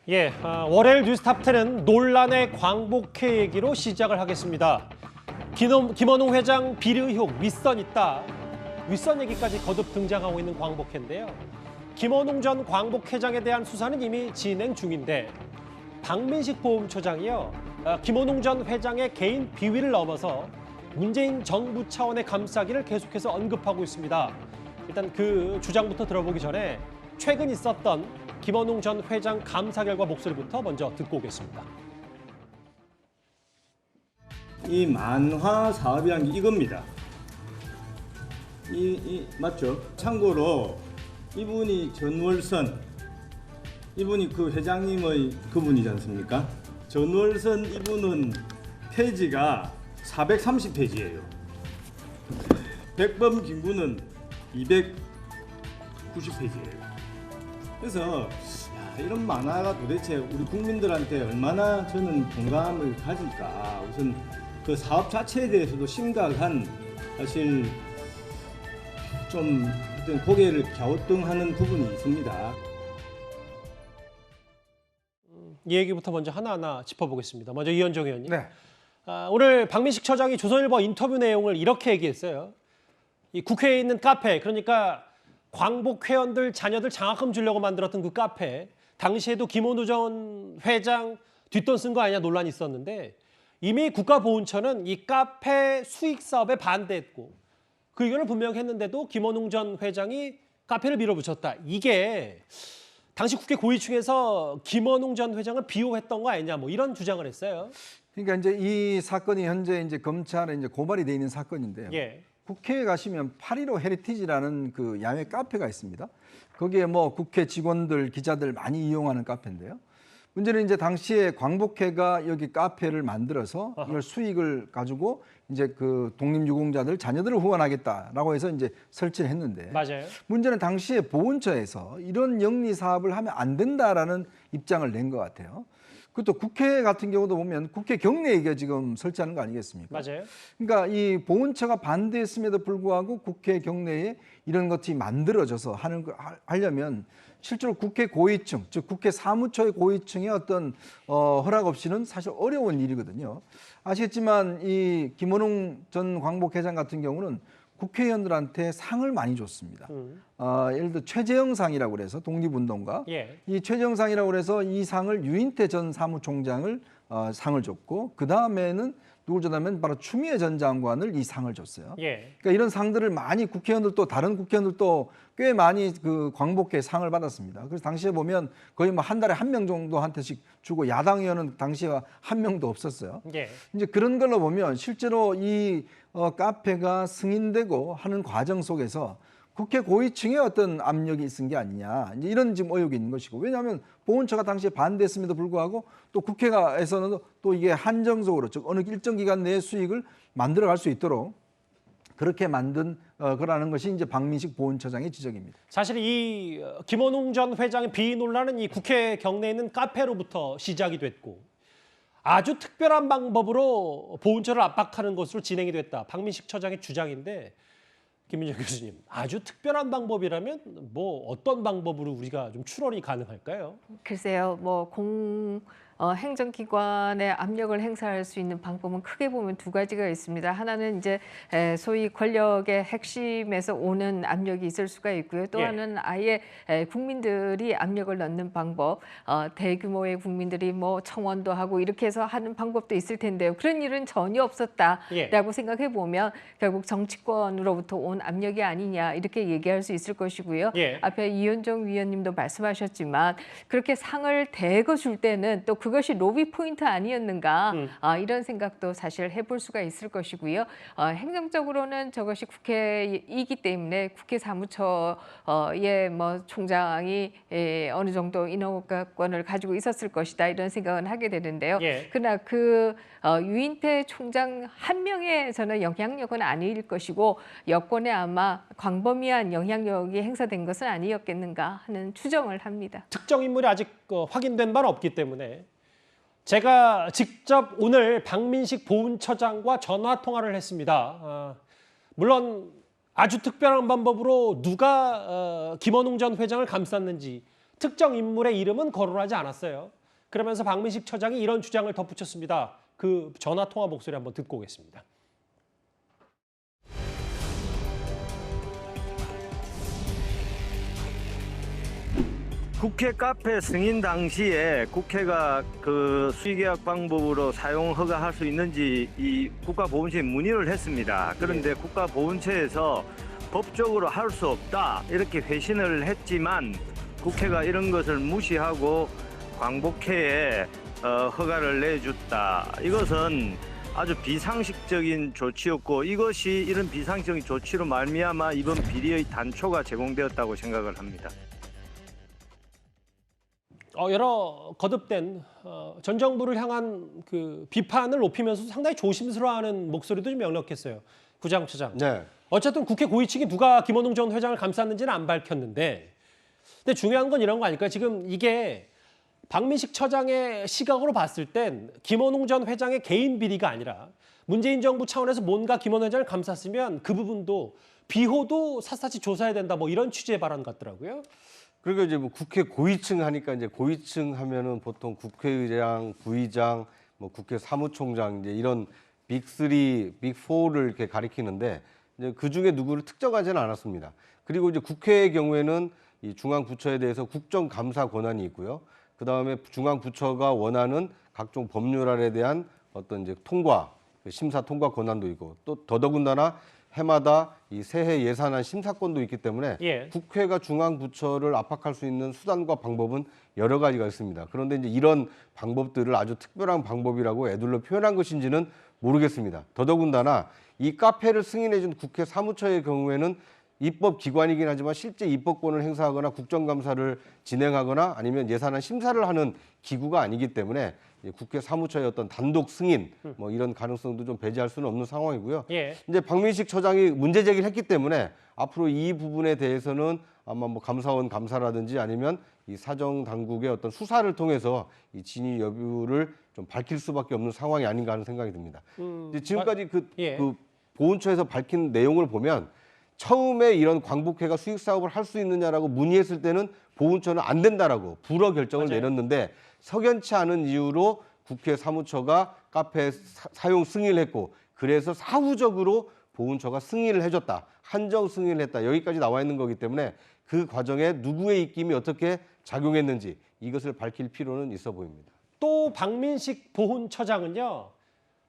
월요일 뉴스탑10은 논란의 광복회 얘기로 시작을 하겠습니다. 김원웅 회장 비리 의혹 윗선 있다. 윗선 얘기까지 거듭 등장하고 있는 광복회인데요. 김원웅 전 광복회장에 대한 수사는 이미 진행 중인데 박민식 보훈처장이요. 김원웅 전 회장의 개인 비위를 넘어서 문재인 정부 차원의 감싸기를 계속해서 언급하고 있습니다. 일단 그 주장부터 들어보기 전에 최근 있었던 김원웅 전 회장 감사 결과 목소리부터 먼저 듣고 오겠습니다. 이 만화 사업이란 게 이겁니다. 맞죠? 참고로 이분이 전월선, 이분이 그 회장님의 그분이지 않습니까? 전월선 이분은 페이지가 430페이지예요. 백범 김구는 290페이지예요. 그래서 이런 만화가 도대체 우리 국민들한테 얼마나 저는 공감을 가질까. 우선 그 사업 자체에 대해서도 심각한, 사실 좀 고개를 갸우뚱하는 부분이 있습니다. 이 얘기부터 먼저 하나하나 짚어보겠습니다. 먼저 이현정 의원님. 네. 오늘 박민식 처장이 조선일보 인터뷰 내용을 이렇게 얘기했어요. 이 국회에 있는 카페, 그러니까 광복 회원들 자녀들 장학금 주려고 만들었던 그 카페, 당시에도 김원우 전 회장 뒷돈 쓴 거 아니냐 논란이 있었는데 이미 국가보훈처는 이 카페 수익 사업에 반대했고 그 의견을 분명히 했는데도 김원웅 전 회장이 카페를 밀어붙였다. 이게 당시 국회 고위층에서 김원웅 전 회장을 비호했던 거 아니냐, 뭐 이런 주장을 했어요. 그러니까 이제 이 사건이 현재 이제 검찰에 이제 고발이 돼 있는 사건인데요. 예. 국회에 가시면 8.15 헤리티지라는 그 야외 카페가 있습니다. 거기에 뭐 국회 직원들, 기자들 많이 이용하는 카페인데요. 문제는 이제 당시에 광복회가 여기 카페를 만들어서 이걸 수익을 가지고 이제 그 독립유공자들 자녀들을 후원하겠다라고 해서 이제 설치를 했는데, 맞아요. 문제는 당시에 보훈처에서 이런 영리 사업을 하면 안 된다라는 입장을 낸 것 같아요. 그것도 국회 같은 경우도 보면 국회 경내에 이게 지금 설치하는 거 아니겠습니까? 맞아요. 그러니까 이 보훈처가 반대했음에도 불구하고 국회 경내에 이런 것이 만들어져서 하려면 실제로 국회 고위층, 즉 국회 사무처의 고위층의 어떤 허락 없이는 사실 어려운 일이거든요. 아시겠지만 이 김원웅 전 광복회장 같은 경우는 국회의원들한테 상을 많이 줬습니다. 예를 들어 최재형상이라고 그래서 독립운동가, 예. 이 최재형상이라고 그래서 이 상을 유인태 전 사무총장을 상을 줬고, 그 다음에는 누굴 줬냐면 바로 추미애 전 장관을 이 상을 줬어요. 예. 그러니까 이런 상들을 많이 국회의원들도, 다른 국회의원들도 꽤 많이 그 광복회 상을 받았습니다. 그래서 당시에 보면 거의 뭐 한 달에 한 명 정도한테씩 주고, 야당 의원은 당시에 한 명도 없었어요. 예. 이제 그런 걸로 보면 실제로 이 카페가 승인되고 하는 과정 속에서 국회 고위층의 어떤 압력이 있은 게 아니냐, 이제 이런 지금 의혹이 있는 것이고, 왜냐하면 보훈처가 당시에 반대했음에도 불구하고 또 국회에서는 또 이게 한정적으로, 즉 어느 일정 기간 내에 수익을 만들어갈 수 있도록 그렇게 만든 거라는 것이 이제 박민식 보훈처장의 지적입니다. 사실 이 김원웅 전 회장의 비위 논란은 이 국회 경내에 있는 카페로부터 시작이 됐고 아주 특별한 방법으로 보훈처를 압박하는 것으로 진행이 됐다. 박민식 처장의 주장인데, 김민정 교수님, 아주 특별한 방법이라면 뭐 어떤 방법으로 우리가 좀 추론이 가능할까요? 글쎄요, 뭐 행정기관에 압력을 행사할 수 있는 방법은 크게 보면 두 가지가 있습니다. 하나는 이제 소위 권력의 핵심에서 오는 압력이 있을 수가 있고요. 또 하나는 아예 국민들이 압력을 넣는 방법, 대규모의 국민들이 뭐 청원도 하고 이렇게 해서 하는 방법도 있을 텐데요. 그런 일은 전혀 없었다라고 생각해 보면 결국 정치권으로부터 온 압력이 아니냐, 이렇게 얘기할 수 있을 것이고요. 앞에 이현정 위원님도 말씀하셨지만 그렇게 상을 대거 줄 때는 또 그것이 로비 포인트 아니었는가, 이런 생각도 사실 해볼 수가 있을 것이고요. 행정적으로는 저것이 국회이기 때문에 국회 사무처의 뭐 총장이 어느 정도 인허가권을 가지고 있었을 것이다, 이런 생각은 하게 되는데요. 그러나 그 유인태 총장 한 명의 저는 영향력은 아닐 것이고 여권에 아마 광범위한 영향력이 행사된 것은 아니었겠는가 하는 추정을 합니다. 특정 인물이 아직 확인된 바는 없기 때문에 제가 직접 오늘 박민식 보훈처장과 전화 통화를 했습니다. 물론 아주 특별한 방법으로 누가 김원웅 전 회장을 감쌌는지 특정 인물의 이름은 거론하지 않았어요. 그러면서 박민식 처장이 이런 주장을 덧붙였습니다. 그 전화 통화 목소리 한번 듣고 오겠습니다. 국회 카페 승인 당시에 국회가 그 수의계약 방법으로 사용 허가할 수 있는지 이 국가보훈처에 문의를 했습니다. 그런데 국가보훈처에서 법적으로 할 수 없다 이렇게 회신을 했지만 국회가 이런 것을 무시하고 광복회에 허가를 내줬다. 이것은 아주 비상식적인 조치였고 이것이 이런 비상식적인 조치로 말미암아 이번 비리의 단초가 제공되었다고 생각을 합니다. 여러 거듭된 전 정부를 향한 그 비판을 높이면서 상당히 조심스러워하는 목소리도 좀 역력했어요. 부장처장. 네. 어쨌든 국회 고위층이 누가 김원웅 전 회장을 감쌌는지는 안 밝혔는데, 근데 중요한 건 이런 거 아닐까요? 지금 이게 박민식 처장의 시각으로 봤을 땐 김원웅 전 회장의 개인 비리가 아니라 문재인 정부 차원에서 뭔가 김원웅 회장을 감쌌으면 그 부분도 비호도 샅샅이 조사해야 된다, 뭐 이런 취지의 발언 같더라고요. 그리고 이제 뭐 국회 고위층 하니까 이제 고위층 하면은 보통 국회의장, 부의장, 뭐 국회 사무총장 이제 이런 빅3, 빅4를 이렇게 가리키는데 이제 그 중에 누구를 특정하지는 않았습니다. 그리고 이제 국회의 경우에는 이 중앙부처에 대해서 국정감사 권한이 있고요. 그 다음에 중앙부처가 원하는 각종 법률안에 대한 어떤 이제 통과, 심사 통과 권한도 있고 또 더더군다나 해마다 이 새해 예산안 심사권도 있기 때문에 국회가 중앙부처를 압박할 수 있는 수단과 방법은 여러 가지가 있습니다. 그런데 이제 이런 방법들을 아주 특별한 방법이라고 애둘러 표현한 것인지는 모르겠습니다. 더더군다나 이 카페를 승인해준 국회 사무처의 경우에는 입법기관이긴 하지만 실제 입법권을 행사하거나 국정감사를 진행하거나 아니면 예산안 심사를 하는 기구가 아니기 때문에 국회 사무처의 어떤 단독 승인 뭐 이런 가능성도 좀 배제할 수는 없는 상황이고요. 이제 박민식 처장이 문제 제기를 했기 때문에 앞으로 이 부분에 대해서는 아마 뭐 감사원 감사라든지 아니면 이 사정 당국의 어떤 수사를 통해서 이 진위 여부를 좀 밝힐 수밖에 없는 상황이 아닌가 하는 생각이 듭니다. 지금까지 그 보훈처에서 밝힌 내용을 보면 처음에 이런 광복회가 수익 사업을 할 수 있느냐라고 문의했을 때는 보훈처는 안 된다라고 불허 결정을 내렸는데 석연치 않은 이유로 국회 사무처가 카페 사용 승인을 했고 그래서 사후적으로 보훈처가 승인을 해줬다. 한정 승인을 했다. 여기까지 나와 있는 거기 때문에 그 과정에 누구의 입김이 어떻게 작용했는지 이것을 밝힐 필요는 있어 보입니다. 또 박민식 보훈처장은요.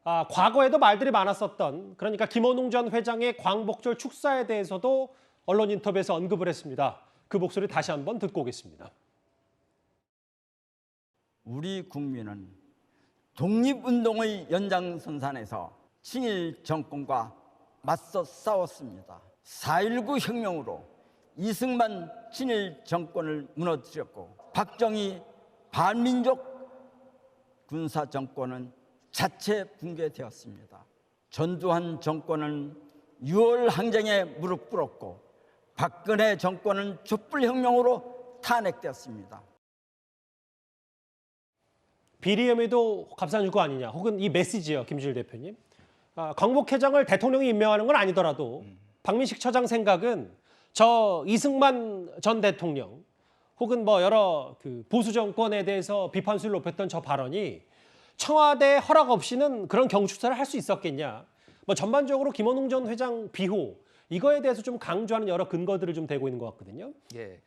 과거에도 말들이 많았었던, 그러니까 김원웅 전 회장의 광복절 축사에 대해서도 언론 인터뷰에서 언급을 했습니다. 그 목소리 다시 한번 듣고 오겠습니다. 우리 국민은 독립운동의 연장선상에서 친일 정권과 맞서 싸웠습니다. 4.19 혁명으로 이승만 친일 정권을 무너뜨렸고 박정희 반민족 군사 정권은 자체 붕괴되었습니다. 전두환 정권은 6월 항쟁에 무릎 꿇었고 박근혜 정권은 촛불혁명으로 탄핵되었습니다. 비리 혐의도 감싸줄 거 아니냐, 혹은 이 메시지요, 김준일 대표님. 광복회장을 대통령이 임명하는 건 아니더라도 박민식 처장 생각은 저 이승만 전 대통령 혹은 뭐 여러 그 보수 정권에 대해서 비판수를 높였던 저 발언이 청와대 허락 없이는 그런 경축사를 할 수 있었겠냐. 뭐 전반적으로 김원웅 전 회장 비호 이거에 대해서 좀 강조하는 여러 근거들을 좀 대고 있는 것 같거든요. 예.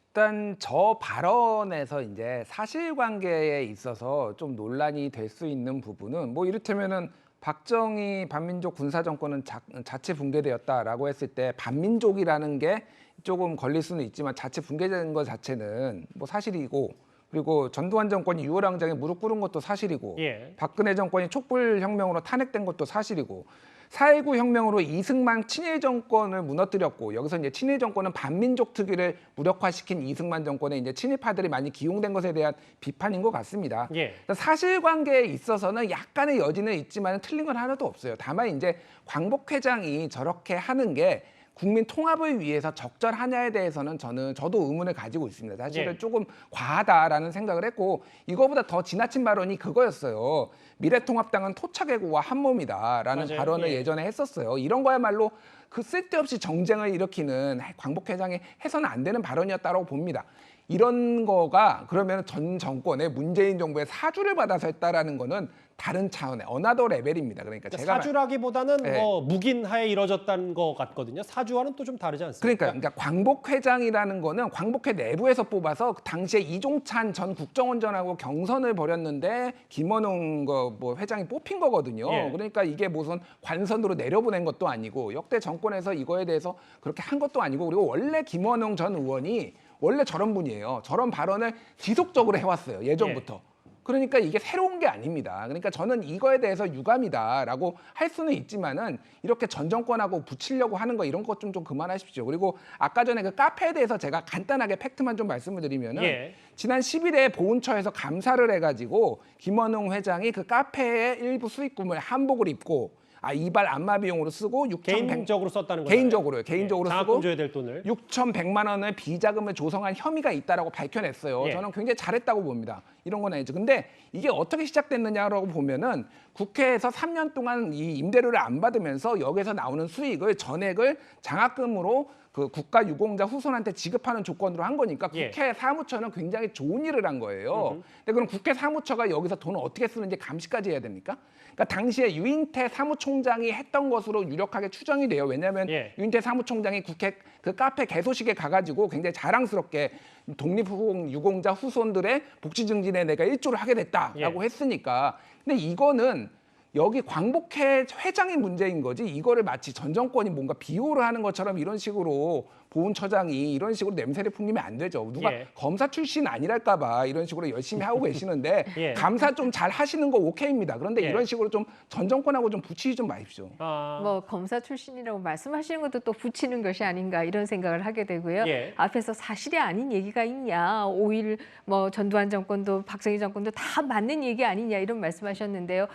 일단 저 발언에서 이제 사실관계에 있어서 좀 논란이 될 수 있는 부분은 뭐 이를테면은 박정희 반민족 군사정권은 자체 붕괴되었다라고 했을 때 반민족이라는 게 조금 걸릴 수는 있지만 자체 붕괴된 것 자체는 뭐 사실이고, 그리고 전두환 정권이 6월 항쟁에 무릎 꿇은 것도 사실이고, 박근혜 정권이 촛불혁명으로 탄핵된 것도 사실이고, 4.19 혁명으로 이승만 친일 정권을 무너뜨렸고, 여기서 이제 친일 정권은 반민족 특위를 무력화시킨 이승만 정권에 이제 친일파들이 많이 기용된 것에 대한 비판인 것 같습니다. 사실관계에 있어서는 약간의 여지는 있지만 틀린 건 하나도 없어요. 다만 이제 광복회장이 저렇게 하는 게 국민 통합을 위해서 적절하냐에 대해서는 저도 의문을 가지고 있습니다. 사실은 조금 과하다라는 생각을 했고, 이거보다 더 지나친 발언이 그거였어요. 미래통합당은 토착외구와 한몸이다라는 발언을 예전에 했었어요. 이런 거야말로 그 쓸데없이 정쟁을 일으키는 광복회장이 해서는 안 되는 발언이었다고 봅니다. 이런 거가 그러면 전 정권의 문재인 정부의 사주를 받아서 했다라는 거는 다른 차원의 어나더 레벨입니다. 그러니까 제가 사주라기보다는 네. 뭐 묵인하에 이루어졌다는 것 같거든요. 사주와는 또 좀 다르지 않습니까? 그러니까 광복회장이라는 거는 광복회 내부에서 뽑아서 당시에 이종찬 전 국정원장하고 경선을 벌였는데 김원웅 뭐 회장이 뽑힌 거거든요. 예. 그러니까 이게 무슨 관선으로 내려보낸 것도 아니고 역대 정권에서 이거에 대해서 그렇게 한 것도 아니고 그리고 원래 김원웅 전 의원이 원래 저런 분이에요. 저런 발언을 지속적으로 해왔어요. 예전부터. 그러니까 이게 새로운 게 아닙니다. 그러니까 저는 이거에 대해서 유감이다라고 할 수는 있지만은 이렇게 전 정권하고 붙이려고 하는 거 이런 것 좀 그만하십시오. 그리고 아까 전에 그 카페에 대해서 제가 간단하게 팩트만 좀 말씀을 드리면은 예. 지난 10일에 보훈처에서 감사를 해가지고 김원웅 회장이 그 카페의 일부 수익금을 한복을 입고 이발 안마 비용으로 쓰고 6,100 개인적으로 썼다는 거예요. 개인적으로요. 개인적으로 장학금 쓰고 줘야 될 돈을. 6,100만 원의 비자금을 조성한 혐의가 있다라고 밝혀냈어요. 예. 저는 굉장히 잘했다고 봅니다. 이런 건 아니죠. 근데 이게 어떻게 시작됐느냐라고 보면은 국회에서 3년 동안 이 임대료를 안 받으면서 여기서 나오는 수익을 전액을 장학금으로 그 국가 유공자 후손한테 지급하는 조건으로 한 거니까 예. 국회 사무처는 굉장히 좋은 일을 한 거예요. 근데 그럼 국회 사무처가 여기서 돈을 어떻게 쓰는지 감시까지 해야 됩니까? 그러니까 당시에 유인태 사무총장이 했던 것으로 유력하게 추정이 돼요. 왜냐하면 예. 유인태 사무총장이 국회 그 카페 개소식에 가가지고 굉장히 자랑스럽게 독립유공자 후손들의 복지 증진에 내가 일조를 하게 됐다라고 예. 했으니까. 근데 이거는 여기 광복회 회장이 문제인 거지 이거를 마치 전 정권이 뭔가 비호를 하는 것처럼 이런 식으로 보훈처장이 이런 식으로 냄새를 풍기면 안 되죠. 누가 예. 검사 출신 아니랄까 봐 이런 식으로 열심히 하고 계시는데 예. 감사 좀 잘 하시는 거 오케이입니다. 그런데 예. 이런 식으로 좀 전 정권하고 좀 붙이지 좀 마십시오. 뭐 검사 출신이라고 말씀하시는 것도 또 붙이는 것이 아닌가 이런 생각을 하게 되고요. 예. 앞에서 사실이 아닌 얘기가 있냐. 5.1 뭐 전두환 정권도 박정희 정권도 다 맞는 얘기 아니냐 이런 말씀하셨는데요.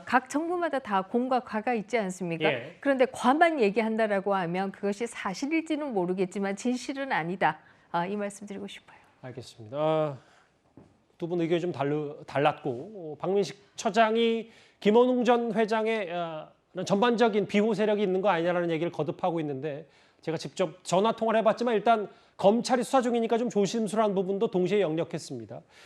각 정부마다 다 공과 과가 있지 않습니까? 예. 그런데 과만 얘기한다라고 하면 그것이 사실일지는 모르겠지만 진실은 아니다. 이 말씀 드리고 싶어요. 알겠습니다. 두 분 의견이 좀 달랐고 박민식 처장이 김원웅 전 회장의 전반적인 비호 세력이 있는 거 아니냐라는 얘기를 거듭하고 있는데 제가 직접 전화 통화를 해봤지만 일단 검찰이 수사 중이니까 좀 조심스러운 부분도 동시에 역력했습니다.